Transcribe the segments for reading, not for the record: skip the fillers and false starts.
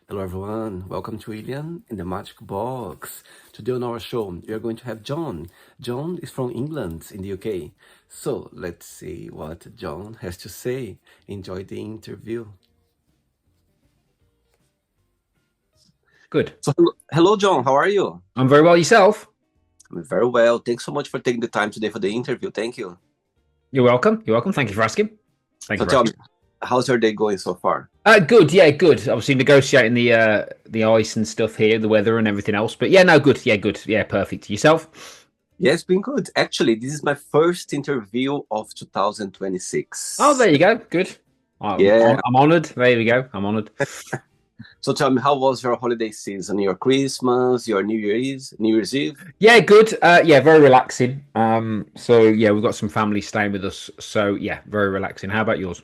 Hello, everyone. Welcome to William in the Magic Box. Today on our show, we are going to have John. John is from England in the UK. So let's see what John has to say. Enjoy the interview. Good. Hello, John. How are you? I'm very well. Yourself? I'm very well. Thanks so much for taking the time today for the interview. Thank you. You're welcome. You're welcome. Thank you for asking. Thank So you for tell me, asking. how's your day going so far? Good. Yeah, good. Obviously negotiating the ice and stuff here, the weather and everything else. But yeah, no, good. Yeah, good. Yeah, perfect. Yourself? Yeah, it's been good. Actually, this is my first interview of Oh, 2026. there you go. Good. Yeah. I'm honoured. There we go. I'm honoured. So tell me, how was your holiday season? Your Christmas, your New Year's Eve? Yeah, good. Yeah, very relaxing. So yeah, we've got some family staying with us. So yeah, very relaxing. How about yours?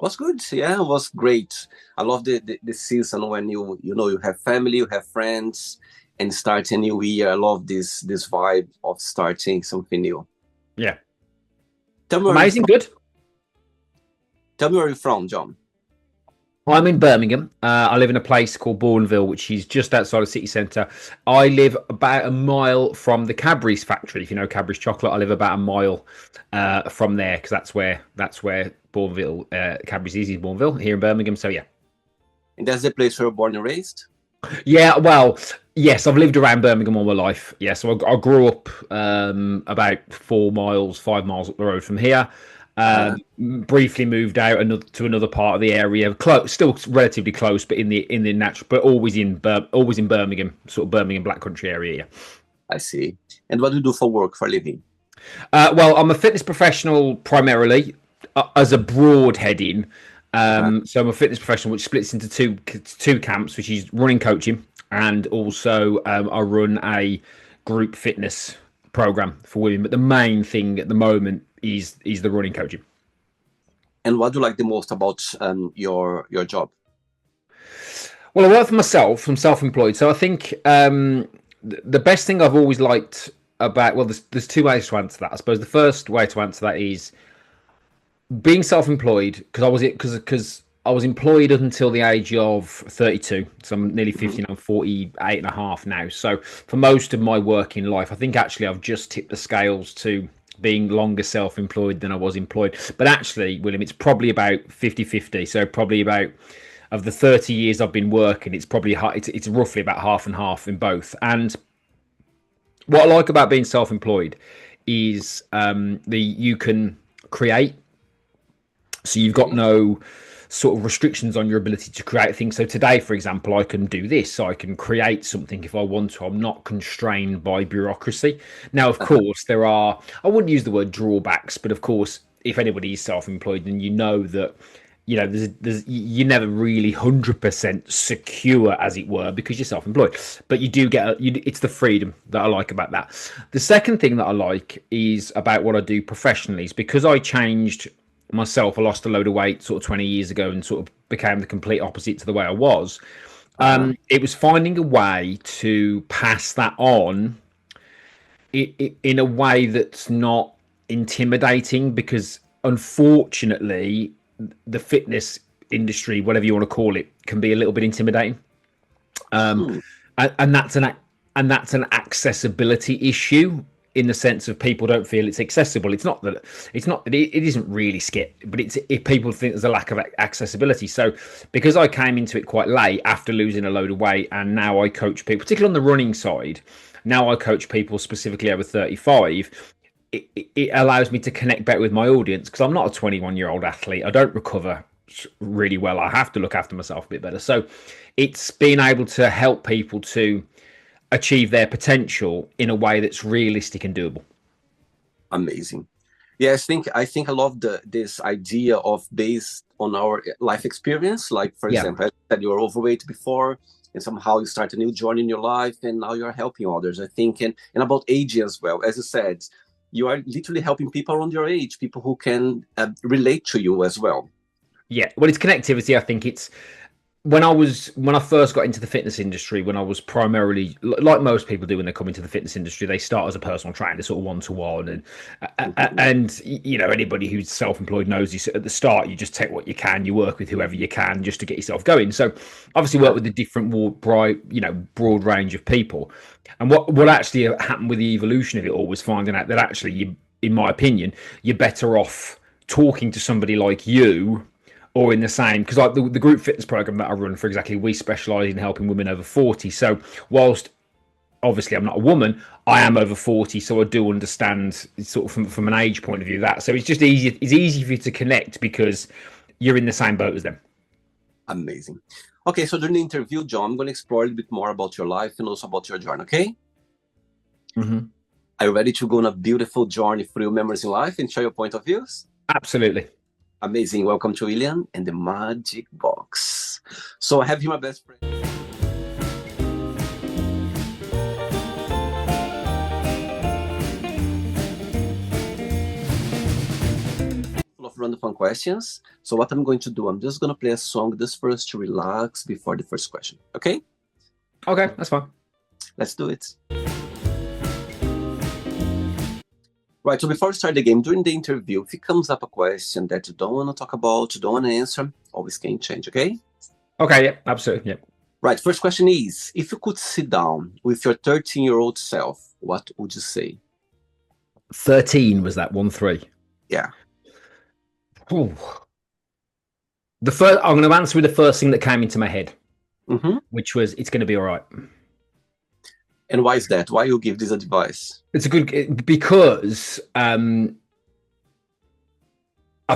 Was good. Yeah, it was great. I love the season when you have family, you have friends, and start a new year. I love this vibe of starting something new. Yeah. Tell me where you're Amazing. from. Good. Tell me where you're from, John. I'm in Birmingham. I live in a place called Bourneville, which is just outside the city centre. I live about a mile from the Cadbury's factory. If you know Cadbury's chocolate, I live about a mile from there because that's where Bourneville Cadbury's is in Bourneville here in Birmingham. So yeah, And that's the place where you're born and raised. yeah. Well, yes, I've lived around Birmingham all my life. Yeah, so I grew up about 4 miles, 5 miles up the road from here. Uh-huh. Briefly moved out to another part of the area, close, still relatively close, but in the natural, but always in Birmingham, sort of Birmingham Black Country area. Yeah. I see. And what do you do for work, for a living? Well, I'm a fitness professional primarily as a broad heading. Uh-huh. So I'm a fitness professional, which splits into two camps, which is running coaching, and also I run a group fitness program for women. But the main thing at the moment is the running coaching. And what do you like the most about your job? Well, I work for myself. I'm self-employed, so I think the best thing I've always liked about there's two ways to answer that. I suppose the first way to answer that is being self-employed because I was employed up until the age of 32. So I'm nearly Mhm. 50. I'm 48 and a half now. So for most of my working life, I think actually I've just tipped the scales to being longer self-employed than I was employed. But actually, William, it's probably about 50-50. So probably about of the 30 years I've been working, it's roughly about half and half in both. And what I like about being self-employed is the you can create, so you've got Mhm. no sort of restrictions on your ability to create things. So today, for example, I can do this. So I can create something if I want to. I'm not constrained by bureaucracy. Now, of Uh-huh. course, there are, I wouldn't use the word drawbacks, but of course, if anybody is self-employed, then you know that there's you're never really 100% secure, as it were, because you're self-employed, but you do it's the freedom that I like about that. The second thing that I like is about what I do professionally is because I changed myself. I lost a load of weight sort of 20 years ago and sort of became the complete opposite to the way I was. Uh-huh. It was finding a way to pass that on in a way that's not intimidating, because unfortunately the fitness industry, whatever you want to call it, can be a little bit intimidating. um, Hmm. and that's an accessibility issue, in the sense of people don't feel it's accessible. It isn't really skit, but it's if people think there's a lack of accessibility. So because I came into it quite late after losing a load of weight, and now I coach people, particularly on the running side. Now I coach people specifically over 35. It allows me to connect better with my audience, because I'm not a 21-year-old athlete. I don't recover really well. I have to look after myself a bit better. So it's being able to help people to achieve their potential in a way that's realistic and doable. Amazing. Yeah, I think I love this idea of based on our life experience. Like for Yeah. example, I said you were overweight before, and somehow you start a new journey in your life, and now you're helping others. I think, and about aging as well. As you said, you are literally helping people around your age, people who can relate to you as well. Yeah. Well, it's connectivity. I think it's when I first got into the fitness industry, when I was primarily like most people do when they come into the fitness industry, they start as a personal trainer, sort of one to one, Mhm. and you know anybody who's self-employed knows you at the start you just take what you can, you work with whoever you can just to get yourself going. So obviously work Yeah. with a different broad range of people, and what actually happened with the evolution of it all was finding out that actually you, in my opinion, you're better off talking to somebody like you or in the same because like the group fitness program that I run for exactly we specialize in helping women over 40. So whilst obviously I'm not a woman, I am over 40, so I do understand sort of from an age point of view that. So it's easy for you to connect because you're in the same boat as them. Amazing. Okay, so during the interview, John, I'm going to explore a little bit more about your life and also about your journey, okay? Mm-hmm. Are you ready to go on a beautiful journey through memories in life and share your point of views? Absolutely. Amazing. Welcome to William and the Magic Box. So I have here my best friend. Full of random fun questions. So what I'm going to do, I'm just going to play a song just for us to relax before the first question. Okay? Okay, that's fine. Let's do it. Right, so before we start the game, during the interview, if it comes up a question that you don't want to talk about, you don't want to answer, always can change, okay? Okay, yeah, absolutely. Yeah. Right, first question is, if you could sit down with your 13-year-old self, what would you say? 13 was that 1-3. Yeah. Ooh. The first I'm going to answer with the first thing that came into my head, Mm-hmm. which was it's going to be all right. And why is that? Why you give this advice? It's a good because I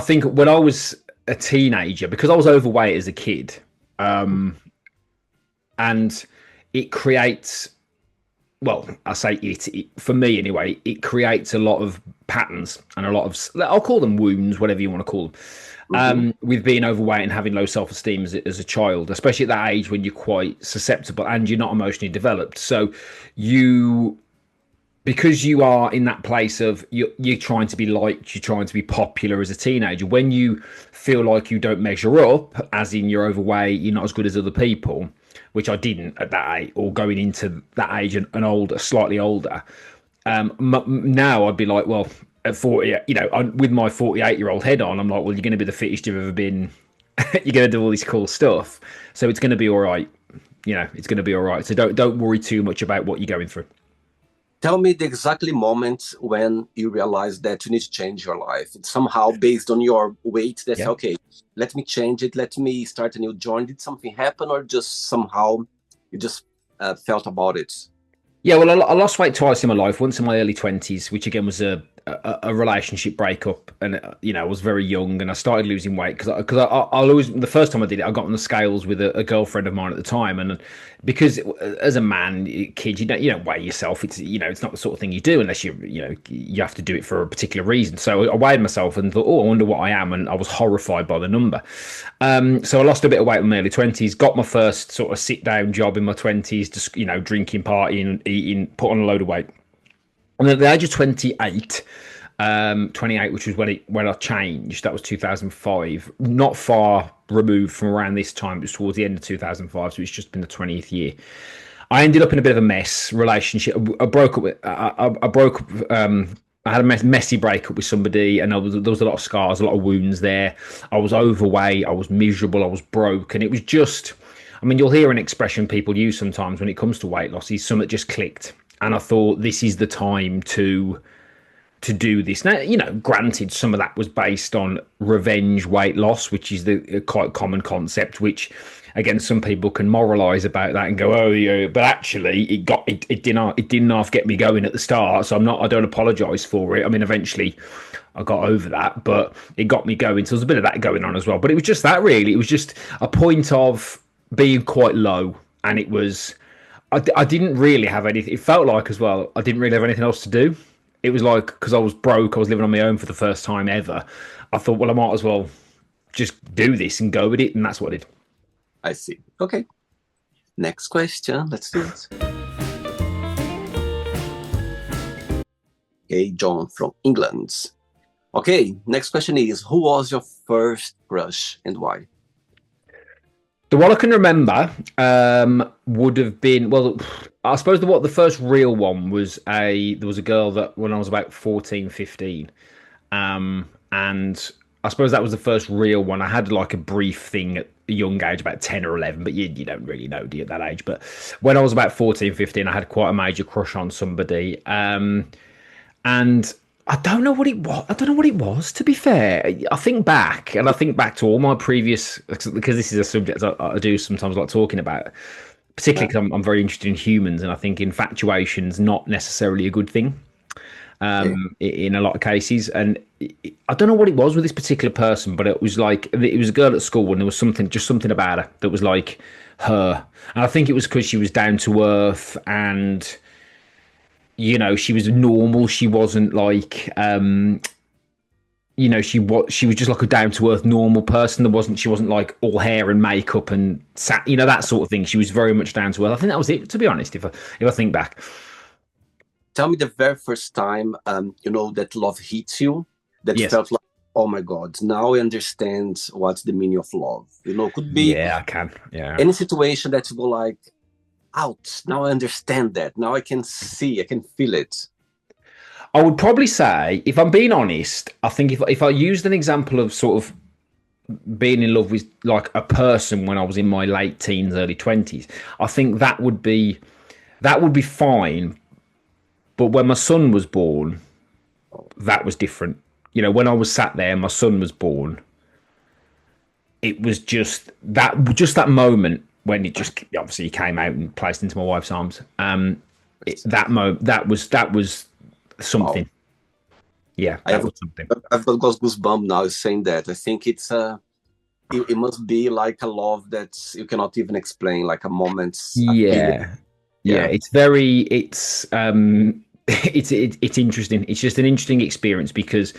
think when I was a teenager, because I was overweight as a kid, um, and it creates, well, I say it for me anyway, it creates a lot of patterns and a lot of, I'll call them wounds, whatever you want to call them, Mm-hmm. with being overweight and having low self-esteem as a child, especially at that age when you're quite susceptible and you're not emotionally developed. So you because you are in that place of you're trying to be liked, you're trying to be popular as a teenager. When you feel like you don't measure up, as in you're overweight, you're not as good as other people, which I didn't at that age, or going into that age and older, slightly older. Now I'd be like, well, at 40, with my 48-year-old head on, I'm like, well, you're going to be the fittest you've ever been. You're going to do all this cool stuff, so it's going to be all right. It's going to be all right. So don't worry too much about what you're going through. Tell me the exactly moment when you realize that you need to change your life. It's somehow based on your weight. That's Yeah. okay. Let me change it. Let me start a new journey. Did something happen, or just somehow you just felt about it? Yeah, well, I lost weight twice in my life. Once in my early 20s, which again was a relationship breakup, and I was very young, and I started losing weight I'll always the first time I did it, I got on the scales with a girlfriend of mine at the time, and because as a man, kid, you don't weigh yourself. It's not the sort of thing you do unless you have to do it for a particular reason. So I weighed myself and thought, oh, I wonder what I am, and I was horrified by the number. So I lost a bit of weight in my early 20s, got my first sort of sit down job in my 20s, just, drinking, partying, eating, put on a load of weight. And at the age of 28, 28, which was when I changed, that was 2005, not far removed from around this time. It was towards the end of 2005, so it's just been the 20th year. I ended up in a bit of a mess relationship. I broke up with, I broke up, I had a messy breakup with somebody, and there was a lot of scars, a lot of wounds there. I was overweight, I was miserable, I was broke, and it was just, I mean, you'll hear an expression people use sometimes when it comes to weight loss, is something just clicked. And I thought this is the time to do this. Now, granted, some of that was based on revenge weight loss, which is the quite common concept, which again, some people can moralize about that and go, oh, yeah, but actually it didn't half get me going at the start. So I don't apologize for it. I mean, eventually I got over that, but it got me going. So there's a bit of that going on as well. But it was just that really. It was just a point of being quite low. And it was, I didn't really have anything. It felt like as well, I didn't really have anything else to do. It was like, because I was broke, I was living on my own for the first time ever. I thought, well, I might as well just do this and go with it. And that's what I did. I see. Okay. Next question. Let's do it. Okay, John from England. Okay, next question is, who was your first crush and why? The one I can remember would have been, well, I suppose the first real one was there was a girl that when I was about 14, 15, and I suppose that was the first real one. I had like a brief thing at a young age, about 10 or 11, but you don't really know, do you, at that age? But when I was about 14, 15, I had quite a major crush on somebody. And I don't know what it was. I don't know what it was. To be fair, I think back, and I think back to all my previous, because this is a subject I do sometimes like talking about, particularly Yeah. because I'm very interested in humans, and I think infatuation's not necessarily a good thing Okay. in a lot of cases. And I don't know what it was with this particular person, but it was like it was a girl at school, and there was something, just something about her that was like her. And I think it was because she was down to earth and she was normal. She wasn't like she was just like a down to earth normal person. She wasn't like all hair and makeup and that sort of thing. She was very much down to earth. I think that was it, to be honest, if I think back. Tell me the very first time, that love hits you, that Yes. felt like, oh my God, now I understand what's the meaning of love. Could be Yeah, I can. Yeah. any situation that you go like, out, now I understand that. Now I can see, I can feel it. I would probably say, if I'm being honest, I think if I used an example of sort of being in love with like a person when I was in my late teens, early 20s, I think that would be fine. But when my son was born, that was different. When I was sat there, my son was born. It was just that moment when it just obviously came out and placed into my wife's arms. That was Wow. something. Yeah, I that have was something. I've got goosebumps now saying that. I think it must be like a love that you cannot even explain, like a moment, a feeling. Yeah, yeah. Yeah. It's interesting. It's just an interesting experience because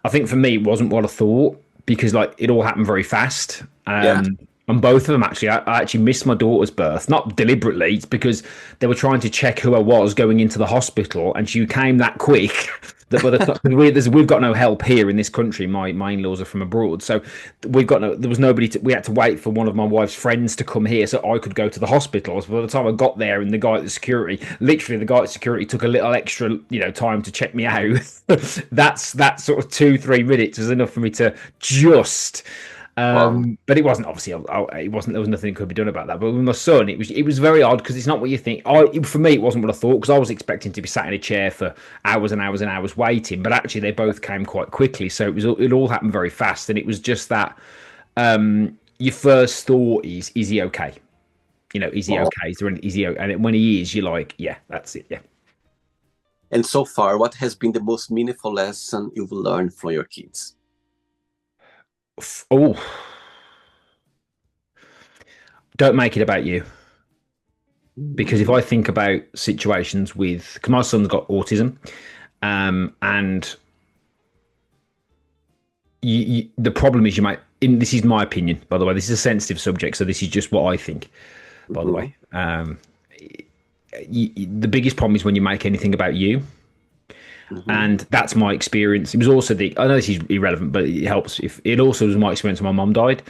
I think for me it wasn't what I thought because like it all happened very fast. Yeah. And both of them actually, I actually missed my daughter's birth, not deliberately. It's because they were trying to check who I was going into the hospital, and she came that quick that by the time we've got no help here in this country. My in-laws are from abroad, so there was nobody. We had to wait for one of my wife's friends to come here so I could go to the hospital. So by the time I got there, and the guy at the security, literally the guy at security took a little extra, time to check me out. That sort of 2-3 minutes was enough for me to just Wow. but it wasn't obviously. It wasn't. There was nothing that could be done about that. But with my son, it was very odd because it's not what you think. For me, it wasn't what I thought because I was expecting to be sat in a chair for hours and hours and hours waiting. But actually, they both came quite quickly, so it all happened very fast. And it was just that your first thought is he okay? Is he Wow. okay? Is he okay? And when he is, you're like, yeah, that's it. Yeah. And so far, what has been the most meaningful lesson you've learned from your kids? Oh, don't make it about you. Because if Mm. I think about situations cause my son's got autism, and the problem is this is my opinion, by the way, this is a sensitive subject, so this is just what I think, by the Mhm. way. The biggest problem is when you make anything about you, Mhm. and that's my experience. It was also I know this is irrelevant, but it helps. If it also was my experience when my mum died,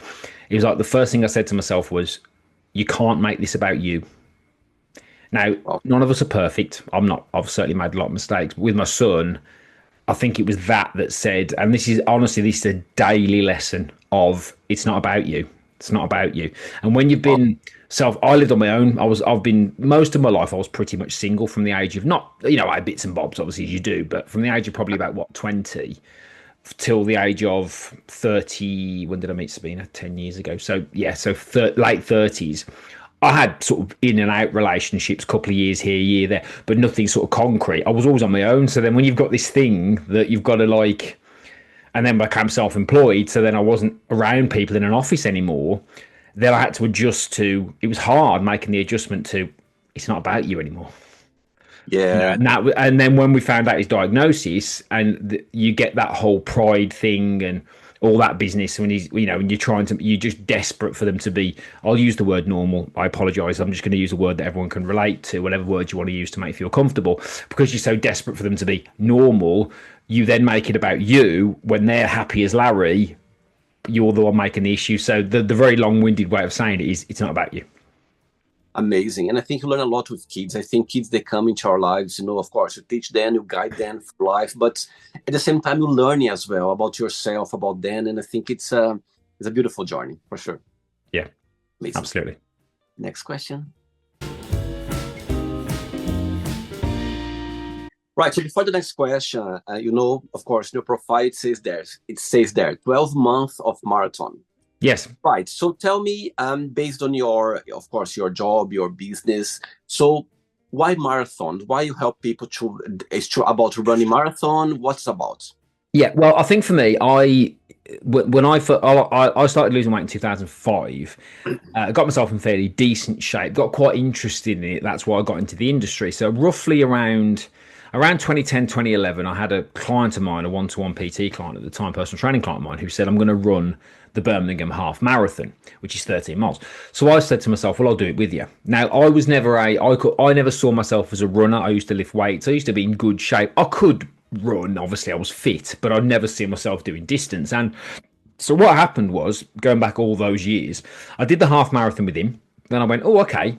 it was like the first thing I said to myself was, "You can't make this about you." Now, Wow. none of us are perfect. I'm not. I've certainly made a lot of mistakes. But with my son, I think it was that said, and this is a daily lesson of it's not about you. It's not about you. And when you've Wow. been I lived on my own. I've been most of my life. I was pretty much single from the age of not, I had bits and bobs, obviously as you do, but from the age of probably about 20 till the age of 30. When did I meet Sabina? 10 years ago. So yeah, so late 30s. I had sort of in and out relationships, couple of years here, year there, but nothing sort of concrete. I was always on my own. So then when you've got this thing that you've got to like, and then became self-employed, so then I wasn't around people in an office anymore. Then I had to adjust to. It was hard making the adjustment to. It's not about you anymore. Yeah. And then when we found out his diagnosis, and you get that whole pride thing and all that business when when you're just desperate for them to be. I'll use the word normal. I apologize. I'm just going to use a word that everyone can relate to, whatever word you want to use to make you feel comfortable. Because you're so desperate for them to be normal, you then make it about you when they're happy as Larry. you're the one making the issue. So the very long-winded way of saying it is it's not about you. Amazing. And I think you learn a lot with kids. I think kids, they come into our lives, of course, you teach them, you guide them for life, but at the same time, you learn as well about yourself, about them. And I think it's a beautiful journey for sure. Yeah, Amazing. absolutely. Next question. Right. So before the next question, of course, in your profile, it says there 12 months of marathon. Yes. Right. So tell me, based on of course, your job, your business. So why marathon? Why you help people about running marathon? What's it about? Yeah. Well, I think for me, when I started losing weight in 2005, got myself in fairly decent shape, got quite interested in it. That's why I got into the industry. So roughly around 2010, 2011, I had a client of mine, a one-to-one PT client at the time, personal training client of mine, who said, I'm going to run the Birmingham half marathon, which is 13 miles. So I said to myself, well, I'll do it with you. Now, I never saw myself as a runner. I used to lift weights. I used to be in good shape. I could run. Obviously, I was fit, but I'd never see myself doing distance. And so what happened was, going back all those years, I did the half marathon with him. Then I went, oh, okay,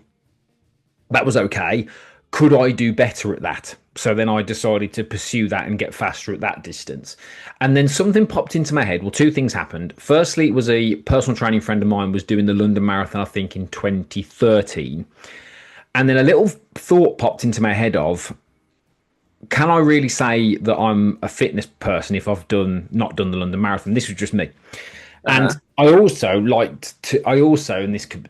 that was okay. Could I do better at that? So then I decided to pursue that and get faster at that distance. And then something popped into my head. Well, two things happened. Firstly, it was a personal training friend of mine was doing the London Marathon, I think, in 2013. And then a little thought popped into my head of, can I really say that I'm a fitness person if I've not done the London Marathon? This was just me. And I also, and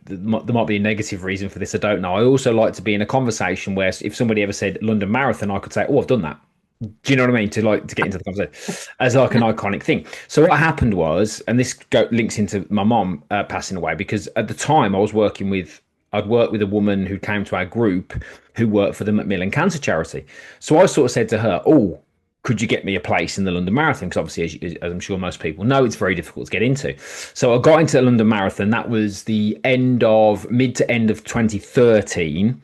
there might be a negative reason for this, I don't know. I also like to be in a conversation where if somebody ever said London Marathon, I could say, oh, I've done that. Do you know what I mean? To get into the conversation as like an iconic thing. So what happened was, and this links into my mom passing away, because at the time I'd worked with a woman who came to our group who worked for the Macmillan Cancer Charity. So I sort of said to her, oh, could you get me a place in the London Marathon? Because obviously, as I'm sure most people know, it's very difficult to get into. So I got into the London Marathon. That was the mid to end of 2013.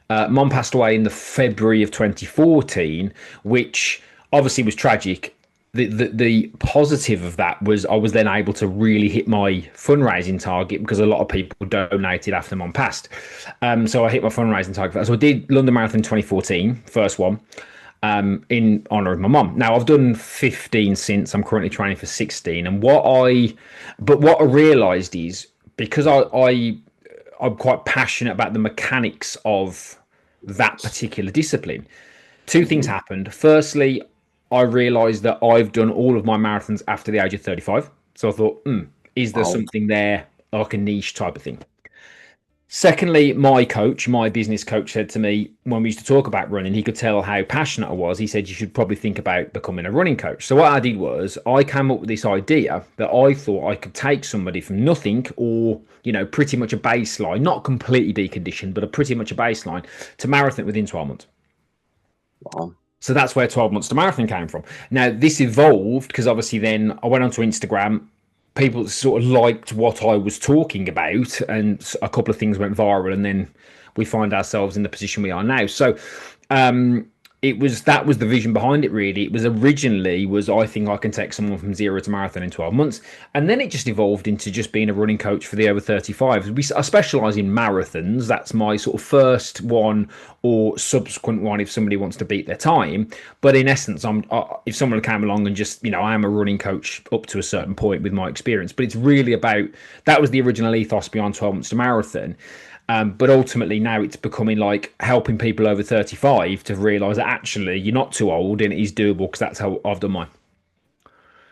Mom passed away in the February of 2014, which obviously was tragic. The positive of that was I was then able to really hit my fundraising target because a lot of people donated after Mom passed. So I hit my fundraising target. So I did London Marathon 2014, first one. In honor of my mum. Now I've done 15 since. I'm currently training for 16. And what I realized is, because I'm quite passionate about the mechanics of that particular discipline, two things happened. Firstly, I realized that I've done all of my marathons after the age of 35. So I thought, is there something there, like a niche type of thing? Secondly, my business coach, said to me when we used to talk about running, he could tell how passionate I was. He said, you should probably think about becoming a running coach. So what I did was I came up with this idea that I thought I could take somebody from nothing, or, pretty much a baseline, not completely deconditioned, but pretty much a baseline, to marathon within 12 months. Wow. So that's where 12 months to marathon came from. Now, this evolved because obviously then I went onto Instagram. People sort of liked what I was talking about, and a couple of things went viral, and then we find ourselves in the position we are now. So that was the vision behind it, really. It was originally I think I can take someone from zero to marathon in 12 months. And then it just evolved into just being a running coach for the over 35s. I specialize in marathons. That's my sort of first one or subsequent one if somebody wants to beat their time. But in essence, if someone came along and just, I am a running coach up to a certain point with my experience. But it's really that was the original ethos behind 12 months to marathon. But ultimately now it's becoming like helping people over 35 to realise that actually you're not too old and it is doable, because that's how I've done mine.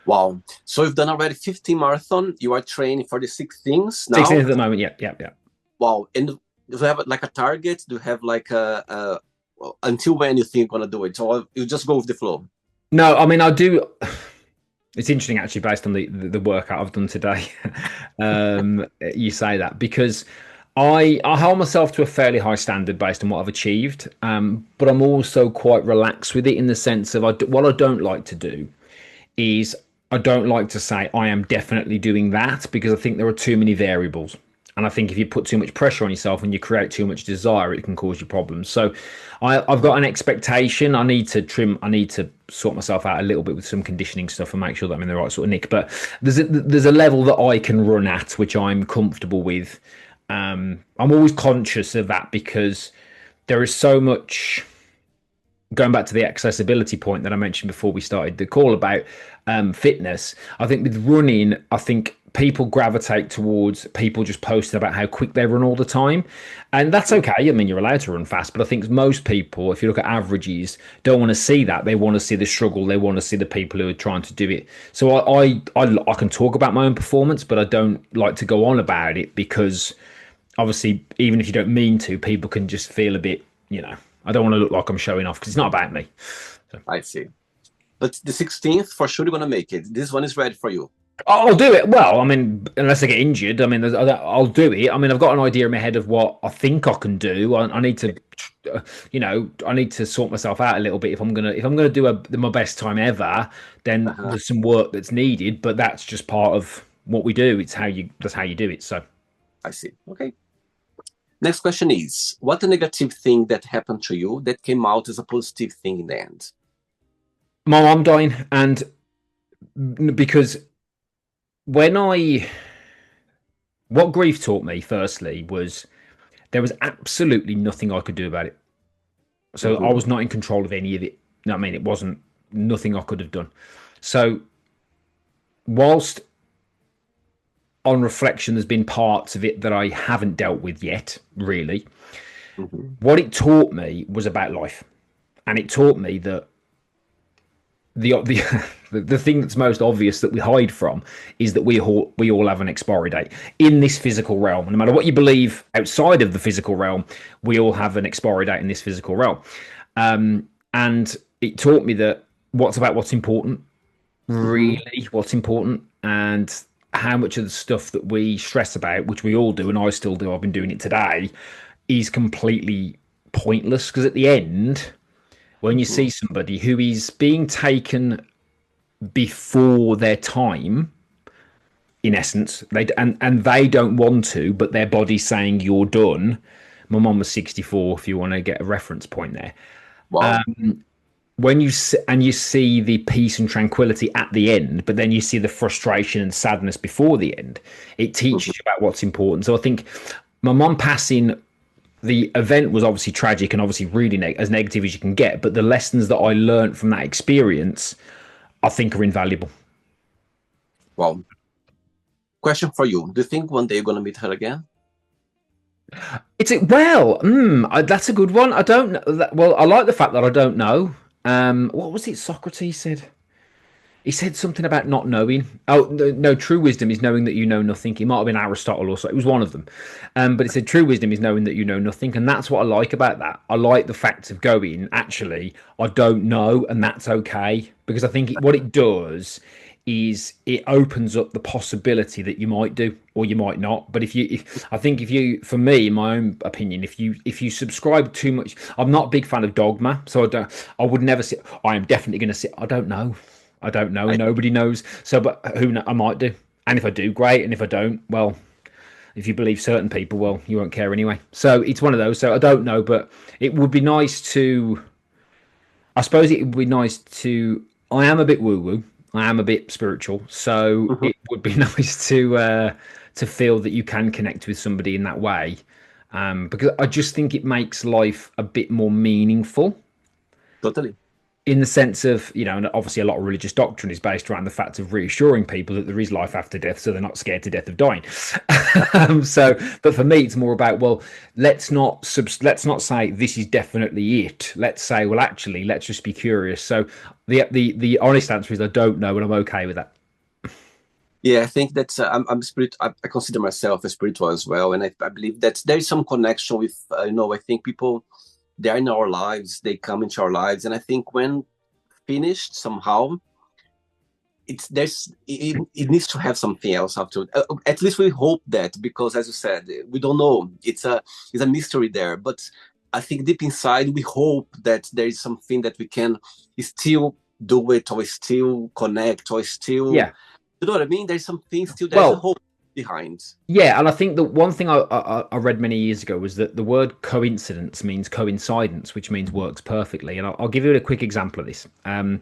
Wow. So you've done already 15 marathon. You are training for the 16th now? 16th at the moment, yeah. Wow. And do you have like a target? Do you have like until when you think you're going to do it? So you just go with the flow? No, I mean, I do. It's interesting, actually, based on the workout I've done today. You say that because I hold myself to a fairly high standard based on what I've achieved, but I'm also quite relaxed with it in the sense of what I don't like to do is I don't like to say I am definitely doing that, because I think there are too many variables. And I think if you put too much pressure on yourself and you create too much desire, it can cause you problems. So I've got an expectation. I need to trim. I need to sort myself out a little bit with some conditioning stuff and make sure that I'm in the right sort of nick. But there's a level that I can run at which I'm comfortable with. I'm always conscious of that because there is so much. Going back to the accessibility point that I mentioned before we started the call about fitness, I think with running, I think people gravitate towards people just posting about how quick they run all the time. And that's okay. I mean, you're allowed to run fast, but I think most people, if you look at averages, don't want to see that. They want to see the struggle. They want to see the people who are trying to do it. So I can talk about my own performance, but I don't like to go on about it because obviously, even if you don't mean to, people can just feel a bit, I don't want to look like I'm showing off because it's not about me. So. I see. But the 16th, for sure, you're going to make it. This one is ready for you. I'll do it. Well, I mean, unless I get injured, I mean, I'll do it. I mean, I've got an idea in my head of what I think I can do. I need to, I need to sort myself out a little bit. If I'm gonna do my best time ever, then there's some work that's needed. But that's just part of what we do. That's how you do it. So, I see. Okay. Next question is, what a negative thing that happened to you that came out as a positive thing in the end? My mom dying, and because what grief taught me, firstly, was there was absolutely nothing I could do about it. So I was not in control of any of it. I mean, it wasn't nothing I could have done. So whilst on reflection, there's been parts of it that I haven't dealt with yet, really. What it taught me was about life. And it taught me that the thing that's most obvious that we hide from is that we all have an expiry date in this physical realm. No matter what you believe outside of the physical realm, we all have an expiry date in this physical realm. And it taught me that what's important, really what's important, and how much of the stuff that we stress about, which we all do, and I still do, I've been doing it today, is completely pointless. Because at the end, when you see somebody who is being taken before their time, in essence, they don't want to, but their body's saying you're done. My mom was 64, if you want to get a reference point there. Wow. When you see the peace and tranquility at the end, but then you see the frustration and sadness before the end, it teaches you about what's important. So I think my mom passing, the event was obviously tragic and obviously really as negative as you can get, but the lessons that I learned from that experience, I think, are invaluable. Wow. Question for you. Do you think one day you're going to meet her again? That's a good one. I don't know. Well, I like the fact that I don't know. What was it Socrates said? He said something about not knowing. Oh, no, true wisdom is knowing that you know nothing. It might have been Aristotle or so. It was one of them. But it said true wisdom is knowing that you know nothing. And that's what I like about that. I like the fact of going, actually, I don't know, and that's okay. Because I think what it does is it opens up the possibility that you might do or you might not. But for me, in my own opinion, if you subscribe too much, I'm not a big fan of dogma, so I would never say I am definitely going to say I don't know, nobody knows. So, but I might do, and if I do, great, and if I don't, well, if you believe certain people, well, you won't care anyway. So it's one of those. So I don't know, but it would be nice to. I suppose it would be nice to. I am a bit woo woo. I am a bit spiritual, so it would be nice to feel that you can connect with somebody in that way, because I just think it makes life a bit more meaningful. Totally. In the sense of, and obviously a lot of religious doctrine is based around the fact of reassuring people that there is life after death, so they're not scared to death of dying. But for me, it's more about, well, let's not say this is definitely it. Let's say, well, actually, let's just be curious. So the honest answer is I don't know, and I'm okay with that. Yeah, I think that's I'm spirit. I consider myself a spiritual as well, and I believe that there is some connection with I think people, they are in our lives, they come into our lives, and I think when finished somehow, it needs to have something else after. At least we hope that, because as you said, we don't know. It's a mystery there, but I think deep inside we hope that there is something that we can still do it, or still connect, or still. Yeah. You know what I mean? There's something still. There's a Well, hope. behind. Yeah, and I think the one thing I read many years ago was that the word coincidence means coincidence, which means works perfectly. And I'll give you a quick example of this. And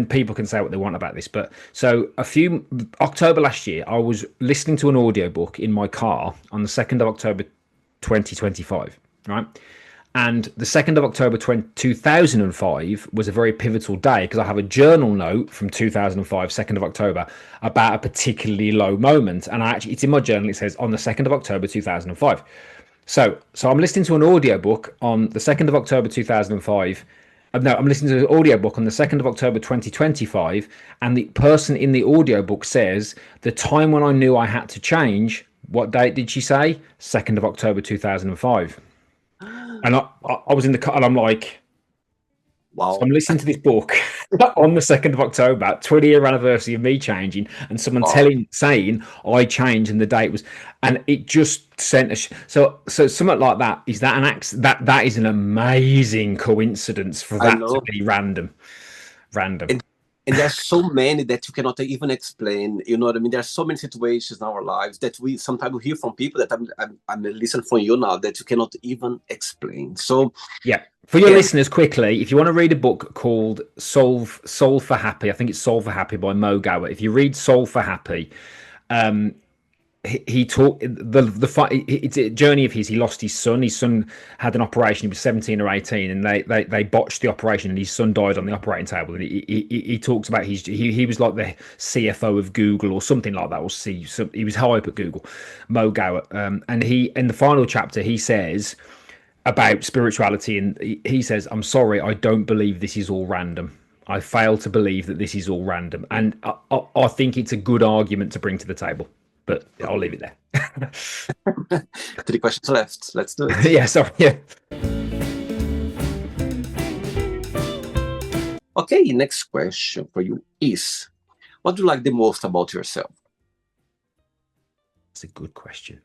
people can say what they want about this, but so a few October last year, I was listening to an audiobook in my car on the 2nd of October 2025, right? And the 2nd of October 2005 was a very pivotal day because I have a journal note from 2005, 2nd of October, about a particularly low moment. And it's in my journal. It says on the 2nd of October 2005. So I'm listening to an audiobook on the 2nd of October 2005. No, I'm listening to an audiobook on the 2nd of October 2025. And the person in the audiobook says the time when I knew I had to change. What date did she say? 2nd of October 2005. And I was in the car and I'm like, Wow. so I'm listening to this book on the 2nd of October, 20-year anniversary of me changing, and someone saying I changed and the date was, and it just sent a so something like that. Is that that is an amazing coincidence for that to be random. And there's so many that you cannot even explain. You know what I mean? There's so many situations in our lives that we sometimes hear from people that I'm listening from you now that you cannot even explain. So yeah, for your listeners, quickly, if you want to read a book called Solve for Happy, I think it's Solve for Happy by Mo Gower. If you read Solve for Happy, he talked it's a journey of his. He lost his son had an operation. He was 17 or 18 and they botched the operation and his son died on the operating table. And he talks about he was like the CFO of Google or something like that, or he was high up at Google, Mo Gower. And he, in the final chapter, he says about spirituality, and he says, I'm sorry, I don't believe this is all random. I fail to believe that this is all random. And I think it's a good argument to bring to the table. But I'll leave it there. 3 questions left. Let's do it. Yeah, sorry. Yeah. Okay, next question for you is, what do you like the most about yourself? That's a good question.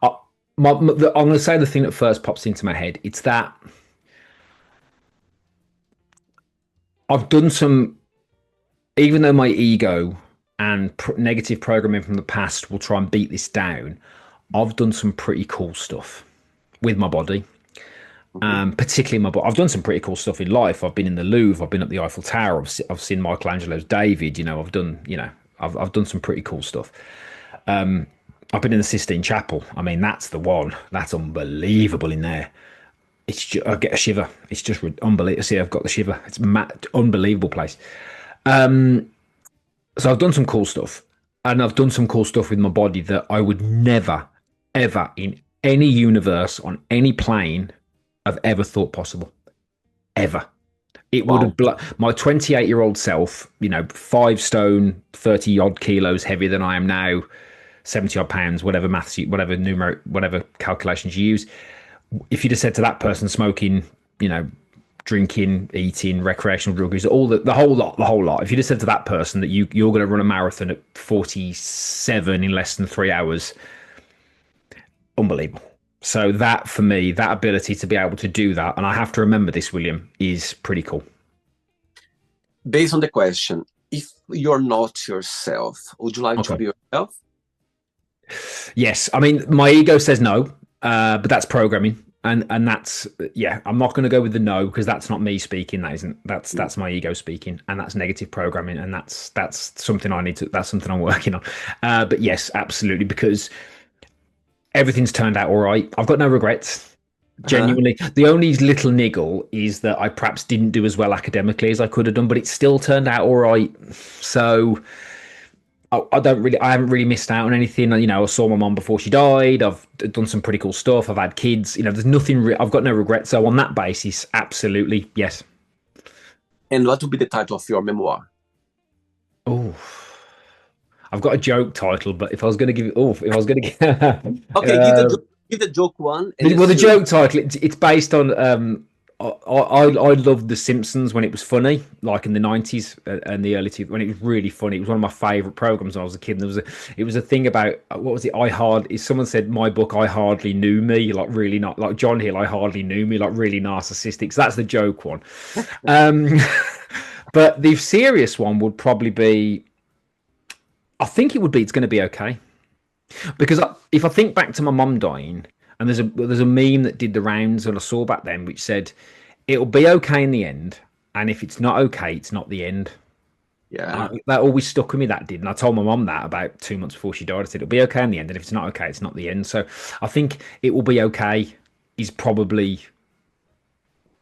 I'm going to say the thing that first pops into my head. It's that I've done some, even though my ego and negative programming from the past will try and beat this down, I've done some pretty cool stuff with my body, particularly my body. I've done some pretty cool stuff in life. I've been in the Louvre, I've been at the Eiffel Tower, I've seen Michelangelo's David, I've done some pretty cool stuff. I've been in the Sistine Chapel. I mean, that's the one. That's unbelievable in there. It's just, I get a shiver. It's just unbelievable. See, I've got the shiver. It's unbelievable place. So I've done some cool stuff, and I've done some cool stuff with my body that I would never, ever in any universe on any plane have ever thought possible. Ever. It would have my 28-year-old self, 5 stone, 30 odd kilos heavier than I am now, 70 odd pounds, whatever whatever calculations you use. If you'd have said to that person smoking, drinking, eating, recreational drug use, the whole lot. If you'd have said to that person that you're going to run a marathon at 47 in less than 3 hours, unbelievable. So that, for me, that ability to be able to do that, and I have to remember this, William, is pretty cool. Based on the question, if you're not yourself, would you like to be yourself? Yes. I mean, my ego says no, but that's programming. And that's, I'm not going to go with the no, because that's not me speaking. That's my ego speaking, and that's negative programming. And that's something that's something I'm working on. But yes, absolutely. Because everything's turned out all right. I've got no regrets. Genuinely. The only little niggle is that I perhaps didn't do as well academically as I could have done, but it still turned out all right. So I haven't really missed out on anything. I saw my mom before she died. I've done some pretty cool stuff. I've had kids. There's nothing. I've got no regrets. So on that basis, absolutely, yes. And what would be the title of your memoir? Oh, I've got a joke title, but if I was going to give it, okay, give the joke one. The joke title. It's based on I loved The Simpsons when it was funny, like in the 90s and the early 2000s, when it was really funny. It was one of my favorite programs when I was a kid. And it was a thing about what was it? Someone said my book, I Hardly Knew Me, like really not like John Hill, I Hardly Knew Me, like really narcissistic. So that's the joke one. Um, but the serious one would probably be, I think it would be, It's Going to Be Okay. Because if I think back to my mum dying, and there's a meme that did the rounds that I saw back then, which said it'll be okay in the end, and if it's not okay, it's not the end. Yeah, That always stuck with me. That did, and I told my mum that about 2 months before she died. I said it'll be okay in the end, and if it's not okay, it's not the end. So I think it will be okay is probably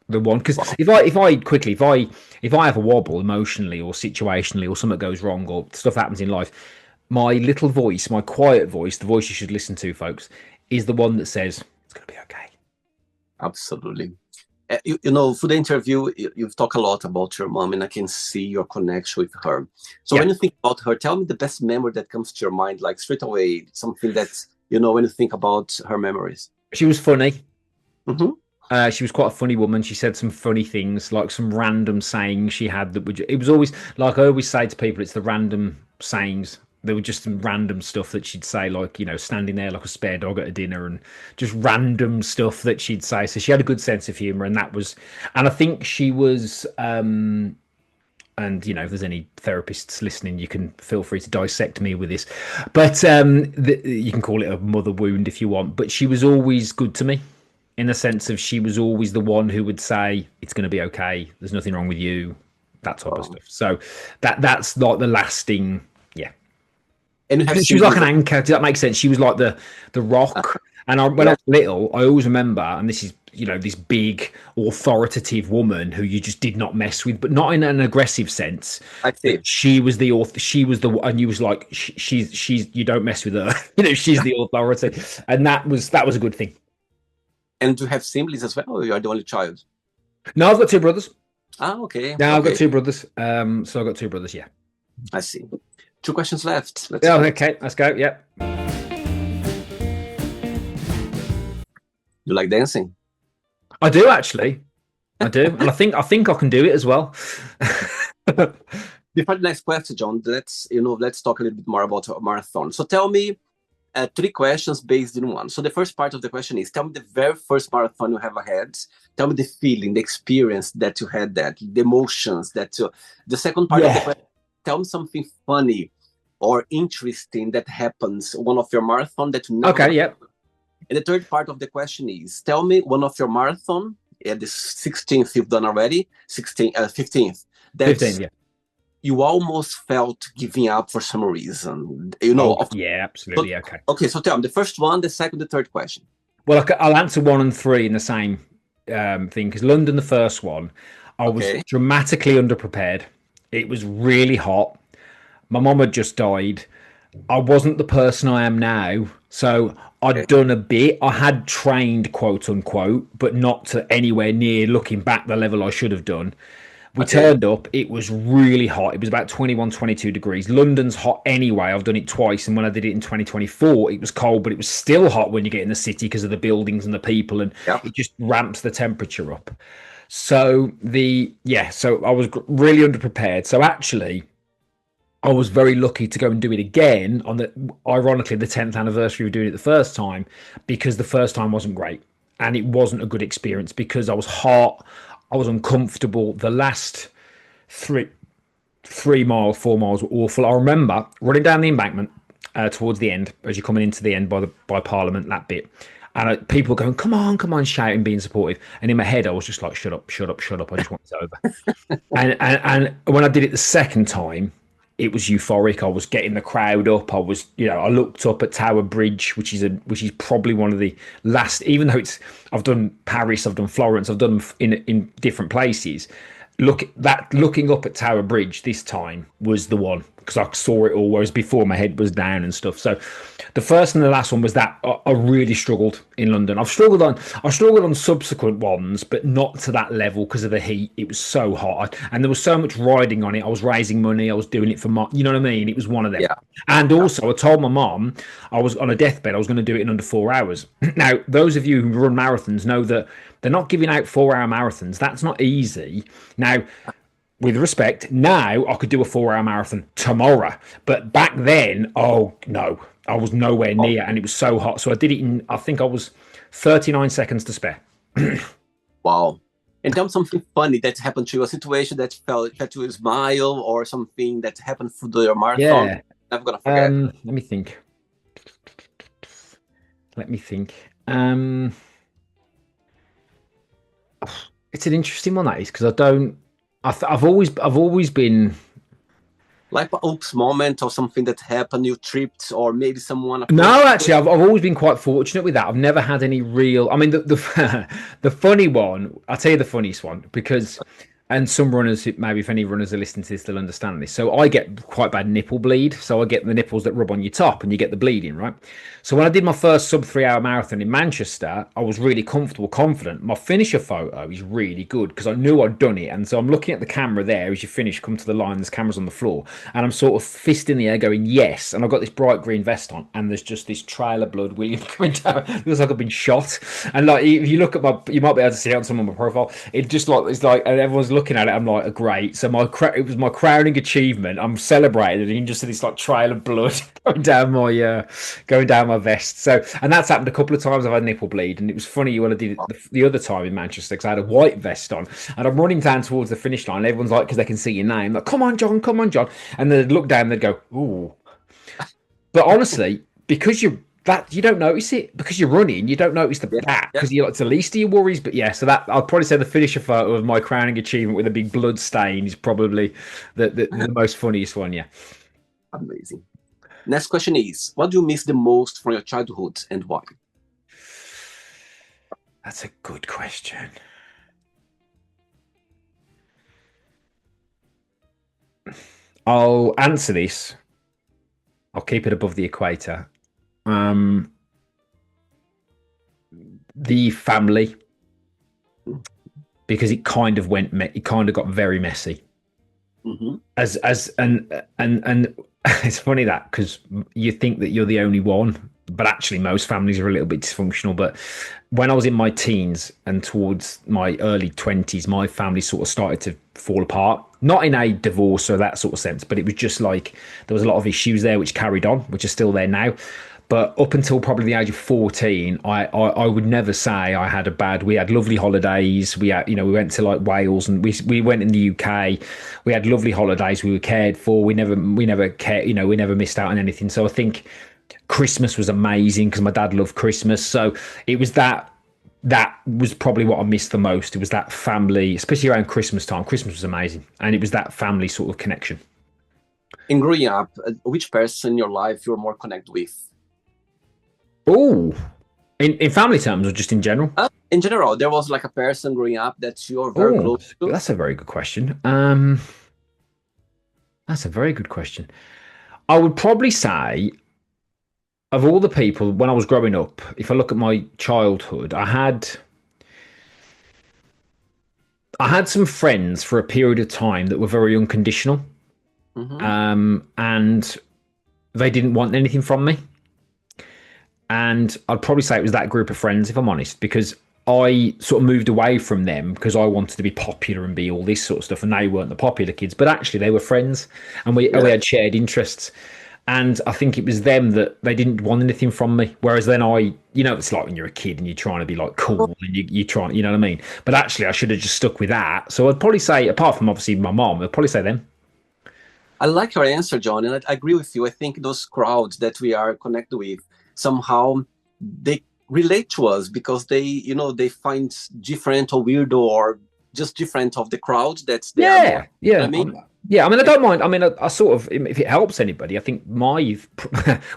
the one. Because wow. if I have a wobble emotionally or situationally, or something goes wrong or stuff happens in life, my little voice, my quiet voice, the voice you should listen to, folks, is the one that says it's going to be okay. Absolutely. You know, for the interview, you've talked a lot about your mom, and I can see your connection with her. So when you think about her, tell me the best memory that comes to your mind, like straight away, something that's, you know, when you think about her memories. She was funny. Mm-hmm. She was quite a funny woman. She said some funny things, like some random sayings she had that would. It was always like I always say to people, it's the random sayings. There were just some random stuff that she'd say, like, you know, standing there like a spare dog at a dinner, and just random stuff that she'd say. So she had a good sense of humor, and I think she was. And you know, if there's any therapists listening, you can feel free to dissect me with this, but you can call it a mother wound if you want. But she was always good to me, in the sense of she was always the one who would say it's going to be okay. There's nothing wrong with you, that type of stuff. So that's like the lasting, yeah. And She was like an anchor. Does that make sense? She was like the rock. And when I was little, I always remember, and this is, you know, this big authoritative woman who you just did not mess with, but not in an aggressive sense. I see. She was the author. She was the, and you was like, she's you don't mess with her. You know, she's the authority, and that was a good thing. And do you have siblings as well, or you are the only child? No, I've got two brothers. Ah, okay. No, okay. I've got two brothers. So I've got two brothers. Yeah. I see. 2 questions left. Okay, let's go. Yep. You like dancing? I do actually. I do, and I think I can do it as well. Before the next question, John, let's talk a little bit more about a marathon. So tell me 3 questions based in one. So the first part of the question is, tell me the very first marathon you ever had. Tell me the feeling, the experience that you had, that the emotions that you. The second part of the question, tell me something funny or interesting that happens one of your marathon that you never. Okay, yeah. And the third part of the question is, tell me one of your marathon, the 16th you've done already, 15th. That's 15, yeah. You almost felt giving up for some reason, you know. Yeah, absolutely. But, okay. Okay, so tell me the first one, the second, the third question. Well, I'll answer 1 and 3 in the same thing, because London, the first one, I was dramatically underprepared. It was really hot. My mum had just died. I wasn't the person I am now, so I'd done a bit. I had trained, quote unquote, but not to anywhere near, looking back, the level I should have done. We turned up, it was really hot. It was about 21, 22 degrees. London's hot anyway. I've done it twice. And when I did it in 2024, it was cold, but it was still hot when you get in the city because of the buildings and the people. And it just ramps the temperature up. So so I was really underprepared. So actually, I was very lucky to go and do it again on ironically, the 10th anniversary of doing it the first time, because the first time wasn't great. And it wasn't a good experience because I was hot. I was uncomfortable. The last 4 miles were awful. I remember running down the embankment towards the end, as you're coming into the end by Parliament, that bit. And people going, come on, shouting, being supportive. And in my head, I was just like, shut up. I just want it over. and when I did it the second time, it was euphoric. I was getting the crowd up. I was, I looked up at Tower Bridge, which is probably one of the last, even though I've done Paris, I've done Florence, I've done in different places. Looking up at Tower Bridge this time was the one, because I saw it all, whereas before my head was down and stuff. So the first and the last one was that I really struggled in London. I struggled on subsequent ones, but not to that level because of the heat. It was so hot, and there was so much riding on it. I was raising money. I was doing it for you know what I mean? It was one of them. Yeah. And also, I told my mom I was on a deathbed. I was going to do it in under 4 hours. Now, those of you who run marathons know that they're not giving out 4 hour marathons. That's not easy. Now, with respect, now I could do a 4 hour marathon tomorrow. But back then, oh no, I was nowhere Oh, near, and it was so hot. So I did it in, I think I was 39 seconds to spare. wow. And tell me something funny that happened to you, a situation that felt you smile or something that happened through your marathon. Yeah. Never gonna forget. Let me think. Let me think. Um, it's an interesting one that is because I don't. I've always been. Like a oops moment or something that happened, you tripped, or maybe someone No, approached you. actually, I've always been quite fortunate with that. I've never had any real. I mean, the the funny one. I'll tell you the funniest one because, and some runners, maybe if any runners are listening to this, they'll understand this. So I get quite bad nipple bleed. So I get the nipples that rub on your top, and you get the bleeding, right? So when I did my first sub 3 hour marathon in Manchester, I was really comfortable, confident. My finisher photo is really good because I knew I'd done it, and so I'm looking at the camera there as you finish, come to the line. There's cameras on the floor, and I'm sort of fist in the air going yes, and I've got this bright green vest on, and there's just this trail of blood William coming down. It looks like I've been shot, and like if you look at my, you might be able to see it on some of my profile. It just like it's like, and everyone's looking at it. I'm like, great. So it was my crowning achievement. I'm celebrating, and you can just see this like trail of blood going down my vest. So, and that's happened a couple of times. I've had nipple bleed, and it was funny when I did it the other time in Manchester because I had a white vest on, and I'm running down towards the finish line. And everyone's like, because they can see your name, like, come on, John, and they'd look down, and they'd go, ooh. But honestly, because you don't notice it because you're running. You don't notice Yeah, that yeah, because it's the least of your worries. But yeah, so that I'll probably say the finisher photo of my crowning achievement with a big blood stain is probably the most funniest one. Yeah, amazing. Next question is, what do you miss the most from your childhood and why? that's a good question. I'll answer this. I'll keep it above the equator. Um, the family, because it kind of it kind of got very messy. Mm-hmm. As and it's funny that because you think that you're the only one, but actually most families are a little bit dysfunctional. But when I was in my teens and towards my early 20s, my family sort of started to fall apart. Not in a divorce or that sort of sense, but it was just like there was a lot of issues there which carried on, which are still there now. But up until probably the age of 14, I would never say I had a bad. We had lovely holidays. We had, we went to like Wales, and we went in the UK. We had lovely holidays. We were cared for. We never cared. We never missed out on anything. So I think Christmas was amazing because my dad loved Christmas. So it was that was probably what I missed the most. It was that family, especially around Christmas time. Christmas was amazing, and it was that family sort of connection. In growing up, which person in your life you're more connected with? Oh, in family terms or just in general? In general, there was like a person growing up that you're very Oh, close to. that's a very good question. That's a very good question. I would probably say of all the people when I was growing up, if I look at my childhood, I had some friends for a period of time that were very unconditional, Mm-hmm. and they didn't want anything from me. And I'd probably say it was that group of friends, if I'm honest, because I sort of moved away from them because I wanted to be popular and be all this sort of stuff, and they weren't the popular kids, but actually they were friends, and we Yeah, had shared interests. And I think it was them that they didn't want anything from me. Whereas then it's like when you're a kid and you're trying to be like cool and you try, you know what I mean? But actually, I should have just stuck with that. So I'd probably say, apart from obviously my mom, I'd probably say them. I like your answer, John, and I agree with you. I think those crowds that we are connected with somehow they relate to us because they find different or weird or just different of the crowd that they are more. Yeah, yeah, I mean, yeah. I mean, I don't mind. I mean, I sort of, if it helps anybody, I think my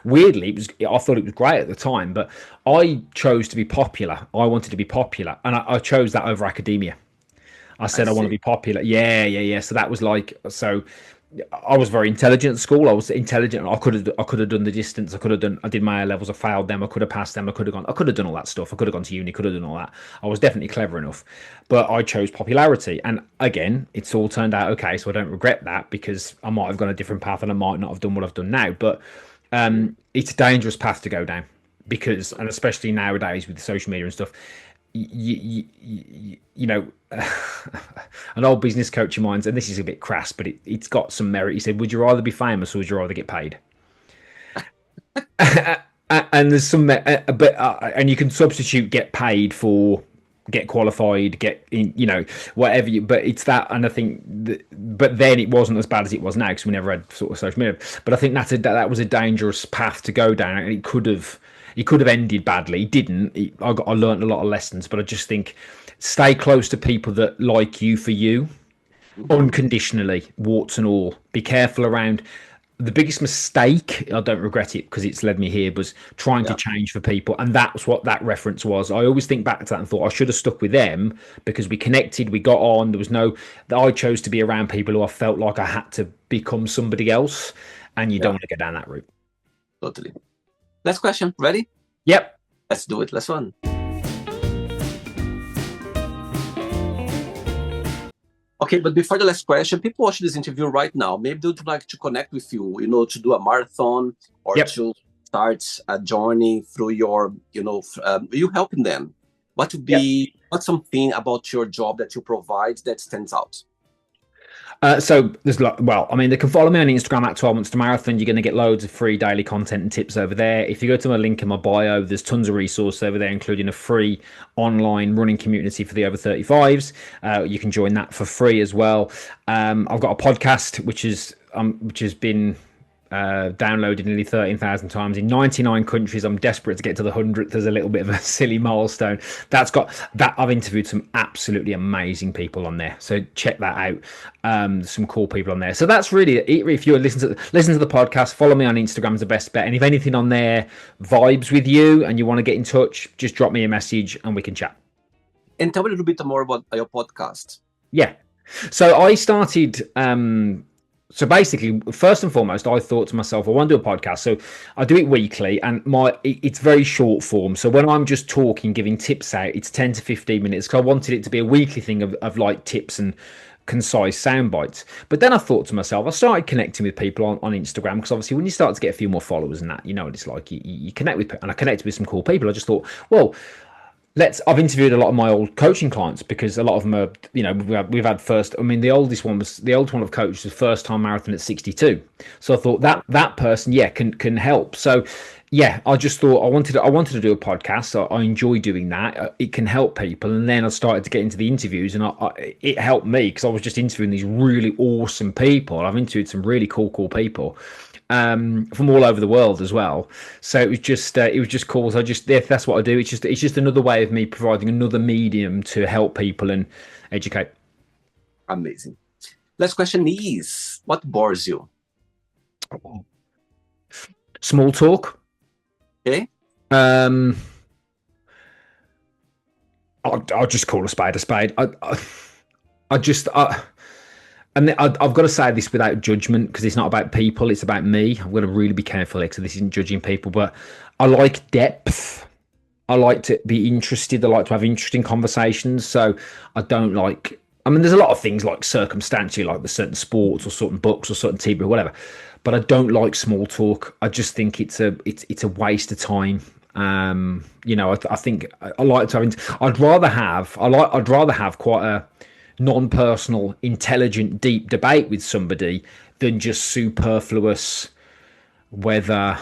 weirdly, I thought it was great at the time, but I chose to be popular. I wanted to be popular, and I chose that over academia. I I said I want to see. be popular. Yeah, yeah, yeah. So that was like so. I was very intelligent at school. I was intelligent. I could have done the distance. I did my A levels. I failed them. I could have passed them. I could have done all that stuff. I could have gone to uni. Could have done all that. I was definitely clever enough, but I chose popularity. And again, it's all turned out okay. So I don't regret that, because I might have gone a different path and I might not have done what I've done now. But it's a dangerous path to go down, because, and especially nowadays with social media and stuff, you know, an old business coach of mine, and this is a bit crass, but it's got some merit. He said, "Would you rather be famous or would you rather get paid?" And there's some, and you can substitute get paid for get qualified, get in, whatever you. But it's that, and I think, but then it wasn't as bad as it was now, because we never had sort of social media. But I think that was a dangerous path to go down, and it could have ended badly. It didn't. I learned a lot of lessons, but I just think stay close to people that like you for you, unconditionally, warts and all. Be careful around. The biggest mistake, I don't regret it because it's led me here, was trying to change for people. And that's what that reference was. I always think back to that and thought I should have stuck with them, because we connected, we got on. There was I chose to be around people who I felt like I had to become somebody else. And you don't want to go down that route. Totally. Last question. Ready? Yep. Let's do it. Last one. Okay, but before the last question, people watching this interview right now, maybe they would like to connect with you, to do a marathon or to start a journey through your, you helping them. What would be, what's something about your job that you provide that stands out? So there's they can follow me on Instagram at 12 Months to Marathon. You're going to get loads of free daily content and tips over there. If you go to my link in my bio, there's tons of resources over there, including a free online running community for the over 35s. You can join that for free as well. I've got a podcast which has been downloaded nearly 13,000 times in 99 countries. I'm desperate to get to the 100th. There's a little bit of a silly milestone. I've interviewed some absolutely amazing people on there, so check that out. Some cool people on there. So that's really it. If you listen to the podcast, follow me on Instagram is the best bet. And if anything on there vibes with you and you want to get in touch, just drop me a message and we can chat. And tell me a little bit more about your podcast. Yeah. So I started so basically, first and foremost, I thought to myself, I want to do a podcast. So I do it weekly, and it's very short form. So when I'm just talking, giving tips out, it's 10 to 15 minutes. Because I wanted it to be a weekly thing of like tips and concise sound bites. But then I thought to myself, I started connecting with people on Instagram, because obviously when you start to get a few more followers and that, you know what it's like. You connect with, and I connected with some cool people. I just thought, well, I've interviewed a lot of my old coaching clients, because a lot of them are, we've had the oldest one I've coached was first time marathon at 62. So I thought that person, can help. So I just thought I wanted to do a podcast. So I enjoy doing that. It can help people. And then I started to get into the interviews, and it helped me, because I was just interviewing these really awesome people. I've interviewed some really cool people. From all over the world as well. So it was just cool. So that's what I do. It's just another way of me providing another medium to help people and educate. Amazing. Last question is, what bores you? Small talk. Okay. I'll just call a spade a spade. And I've got to say this without judgment, because it's not about people, it's about me. I'm going to really be careful here, because this isn't judging people, but I like depth. I like to be interested. I like to have interesting conversations. So I don't like, there's a lot of things like circumstantially, like the certain sports or certain books or certain TV or whatever, but I don't like small talk. I just think it's a waste of time. I think I like to I'd rather have quite a non-personal, intelligent, deep debate with somebody than just superfluous, whether,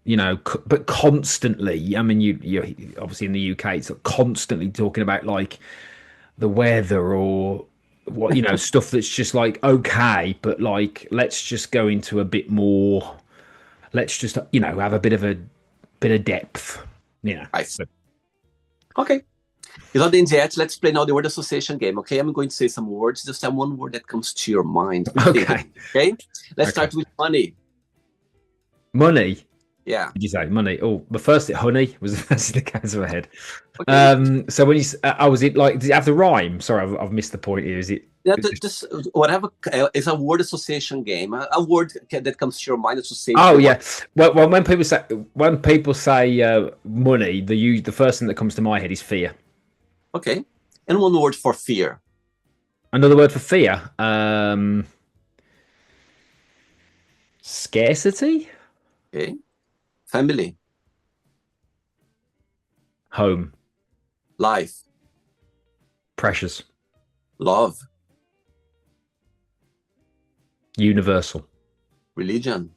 but constantly. You obviously in the UK, it's constantly talking about like the weather or what, stuff that's just like, okay, but like, let's just go into a bit more, let's just, have a bit of depth, I see. Okay. It's not the end yet. Let's play now the word association game, okay? I'm going to say some words. Just have one word that comes to your mind. Okay. Okay? Let's start with money. Money? Yeah. Did you say money? Oh, but first, honey was the first thing that came to my head. Okay. So when you, was it like, did it have the rhyme? Sorry, I've missed the point here. Is it? Yeah, just whatever is a word association game. A word that comes to your mind associated. Oh yeah. Well, when people say money, the first thing that comes to my head is fear. Okay, and one word for fear. Another word for fear, scarcity, Okay, family, home, life, pressures, love, universal, religion,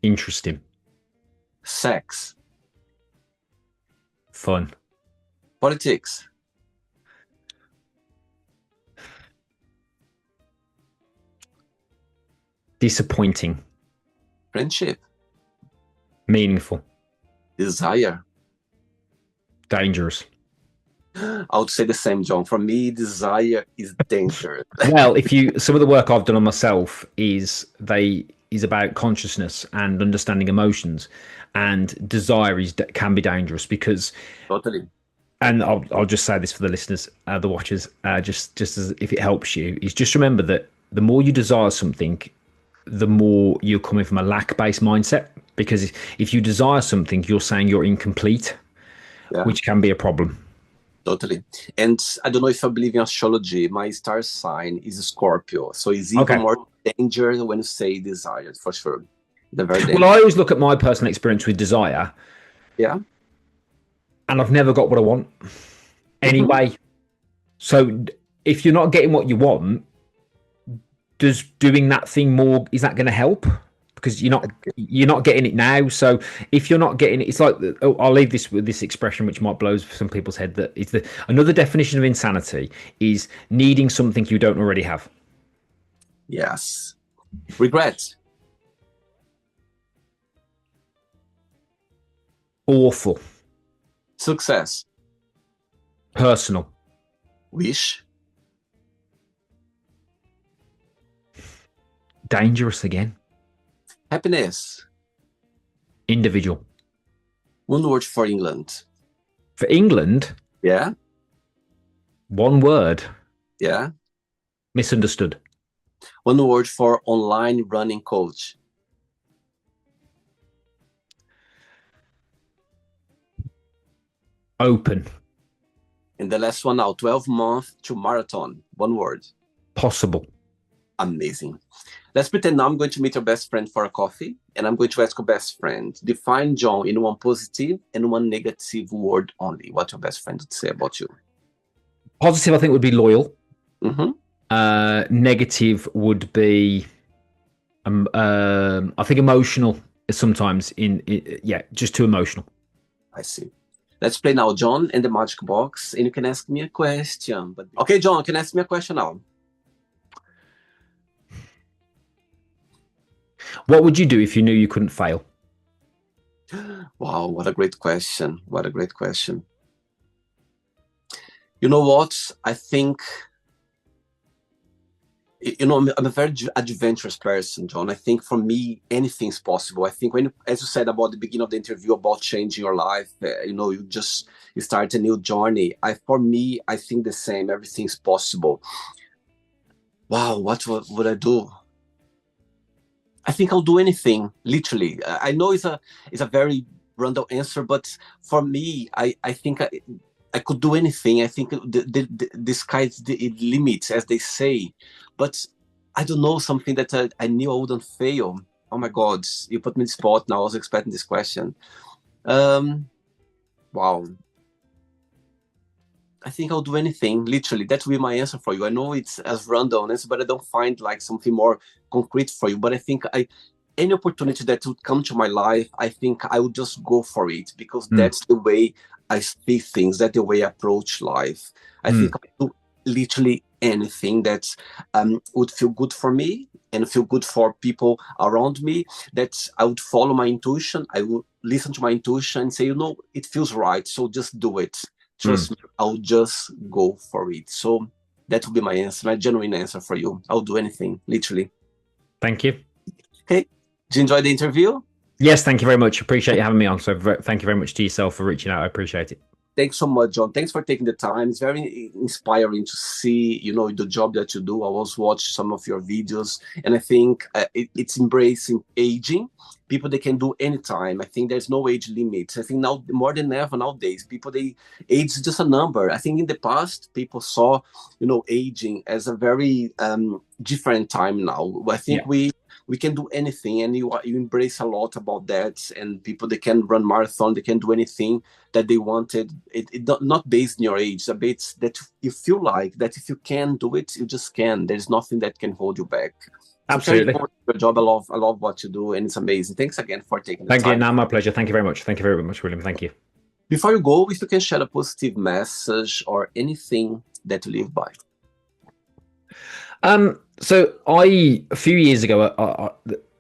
interesting, sex, fun, politics, disappointing, friendship, meaningful, desire. dangerous. I would say the same, John. For me, desire is dangerous. Well, if you some of the work I've done on myself is about consciousness and understanding emotions, and desire can be dangerous because, Totally. and I'll just say this for the listeners, the watchers, just as if it helps you, is just remember that the more you desire something, the more you're coming from a lack-based mindset. Because if you desire something, you're saying you're incomplete, Yeah, which can be a problem. totally. And I don't know if I believe in astrology. My star sign is Scorpio, so it's even Okay. more dangerous when you say desire, for sure. The very Well, dangerous. I always look at my personal experience with desire, Yeah. and I've never got what I want anyway. So if you're not getting what you want, does doing that thing more, is that going to help? Because you're not getting it now. So if you're not getting it, it's like, I'll leave this with this expression, which might blow some people's head. That it's another definition of insanity is needing something you don't already have. Yes. Regret. Awful. Success. Personal. Wish. Dangerous again. Happiness. Individual. One word for England. For England, Yeah. one word. Yeah. Misunderstood. One word for online running coach. Open. And the last one now, 12 months to marathon. One word. Possible. Amazing. Let's pretend now I'm going to meet your best friend for a coffee, and I'm going to ask your best friend, define John in one positive and one negative word only. What your best friend would say about you. Positive, I think, would be loyal. Mm-hmm. Negative would be, I think, emotional sometimes. Just too emotional. I see. Let's play now, John, and the magic box, and you can ask me a question. But okay, John, you can ask me a question now. What would you do if you knew you couldn't fail? Wow, what a great question. What a great question. You know what? I think, I'm a very adventurous person, John. I think for me, anything's possible. I think as you said about the beginning of the interview about changing your life, you start a new journey. For me, I think the same. Everything's possible. Wow, what would I do? I think I'll do anything, literally. I know it's a very random answer, but for me, I think I could do anything. I think the sky's the limit, as they say. But I don't know, something that I knew I wouldn't fail. Oh my God, you put me in the spot now. I was expecting this question. Wow. I think I'll do anything, literally. That will be my answer for you. I know it's as randomness, but I don't find like something more concrete for you. But I think any opportunity that would come to my life, I think I would just go for it, because that's the way I see things, that's the way I approach life. I think I'll do literally anything that would feel good for me and feel good for people around me, that I would follow my intuition. I would listen to my intuition and say, it feels right, so just do it. Trust me, I'll just go for it. So that will be my answer, my genuine answer for you. I'll do anything, literally. Thank you. Okay. Did you enjoy the interview? Yes, thank you very much. Appreciate you having me on. So thank you very much to yourself for reaching out. I appreciate it. Thanks so much, John. Thanks for taking the time. It's very inspiring to see, the job that you do. I was watch some of your videos, and I think it's embracing aging. People they can do anytime. I think there's no age limit. I think now more than ever nowadays, people they age is just a number. I think in the past people saw, aging as a very different time. Now I think Yeah, we can do anything, and you embrace a lot about that. And people they can run marathon, they can do anything that they wanted. It not based on your age. It's a bit that you feel like that if you can do it, you just can. There's nothing that can hold you back. So carry absolutely. on your job. I love what you do, and it's amazing. Thanks again for taking the Thank you. time. Now, my pleasure. Thank you very much. Thank you very much, William. Thank you. Before you go, if you can share a positive message or anything that you live by. So a few years ago,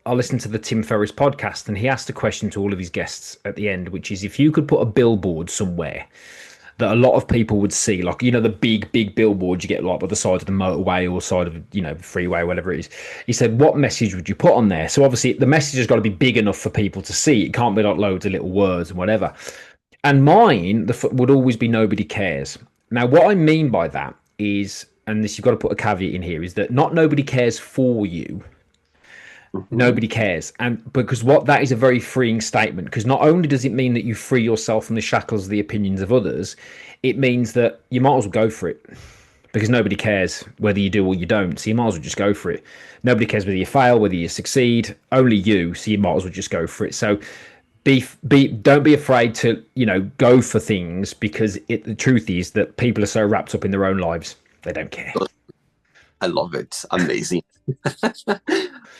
I listened to the Tim Ferriss podcast, and he asked a question to all of his guests at the end, which is if you could put a billboard somewhere that a lot of people would see, like, the big billboard you get like by the side of the motorway or side of, the freeway, whatever it is. He said, what message would you put on there? So obviously the message has got to be big enough for people to see. It can't be like loads of little words and whatever. And mine would always be nobody cares. Now, what I mean by that is, and this you've got to put a caveat in here, is that not nobody cares for you. Mhm. Nobody cares. And because what that is a very freeing statement, because not only does it mean that you free yourself from the shackles of the opinions of others, it means that you might as well go for it, because nobody cares whether you do or you don't. So you might as well just go for it. Nobody cares whether you fail, whether you succeed, only you. So you might as well just go for it. So don't be afraid to, go for things, because the truth is that people are so wrapped up in their own lives, they don't care. I love it. Amazing.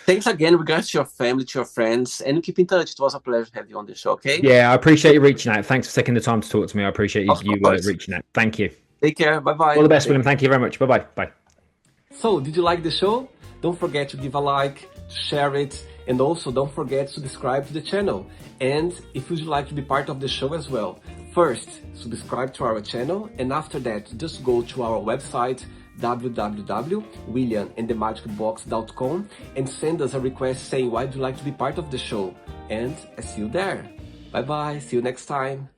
Thanks again. Regards to your family, to your friends, and keep in touch. It was a pleasure to have you on the show. Okay. Yeah, I appreciate you reaching out. Thanks for taking the time to talk to me. I appreciate Of you course. reaching out. Thank you. Take care. Bye All the bye. best, William. Thank you very much. Bye-bye. Bye. So, did you like the show? Don't forget to give a like, to share it, and also don't forget to subscribe to the channel. And if you'd like to be part of the show as well, first, subscribe to our channel, and after that, just go to our website, www.williamandthemagicbox.com, and send us a request saying why would you like to be part of the show. And I see you there. Bye bye. See you next time.